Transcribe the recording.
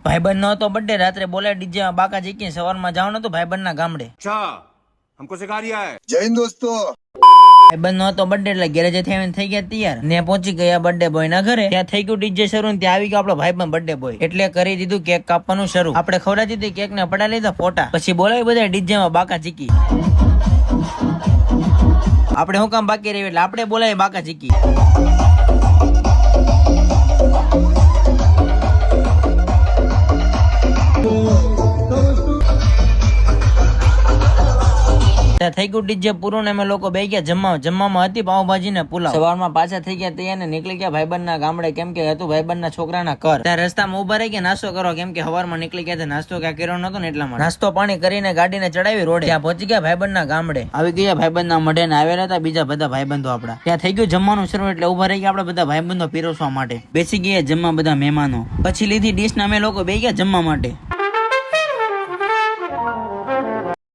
ભાઈબંધ નો હતો બર્થડે, રાત્રે બોલાય ડીજે માં બાકા જીકી, સવારમાં જવાનું હતું ભાઈબંધ ના ગામડે. हमको सिखा रिया है. જય હિન્દ દોસ્તો. ભાઈબંધ નો હતો બર્થડે એટલે ગેરેજ થઈ ગયા તૈયાર ને પહોંચી ગયા બર્થડે બોય ના ઘરે. ત્યાં થઈ ગયું ડીજે શરૂ ને ત્યાં આવી ગયો આપણો ભાઈબંધ બર્થડે બોય, એટલે કરી દીધું કેક કાપવાનું શરૂ. આપણે ખવડાવી દીધી કેક ને પડા લીધા ફોટા, પછી બોલાવી બધા ડીજે માં બાકા ચીકી. આપણે શું કામ બાકી રહ્યું એટલે આપણે બોલાવી બાકા ચીકી. થઈ ગયું ડીજે પૂરું ને અમે લોકો બે ગયા જમવામાં હતી પાવભાજી ને પુલાવ. સવારમાં પાછા થઈ ગયા તૈયાર ને નીકળી ગયા ભાઈબંધ ના ગામડે, કેમ કે હતું ભાઈબંધ ના છોકરાના ઘર. ત્યાં રસ્તામાં ઉભા રહી ગયા નાસ્તો કરો, કેમ કે સવારમાં નીકળી ગયા નાસ્તો ક્યાં કર્યો નતો ને એટલા માટે. નાસ્તો પાણી કરીને ગાડીને ચડાવી રોડે. ત્યાં પહોંચી ગયા ભાઈબંધ ના ગામડે. આવી ગયા ભાઈબંધ ના મઢે ને આવેલા હતા બીજા બધા ભાઈબંધો આપડા. ત્યાં થઈ ગયું જમવાનું શરૂ એટલે ઉભા રહી ગયા આપડા બધા ભાઈબંધો પીરસવા માટે. બેસી ગયા જમવા બધા મહેમાનો. પછી લીધી ડીશ ને અમે લોકો બે ગયા જમવા માટે.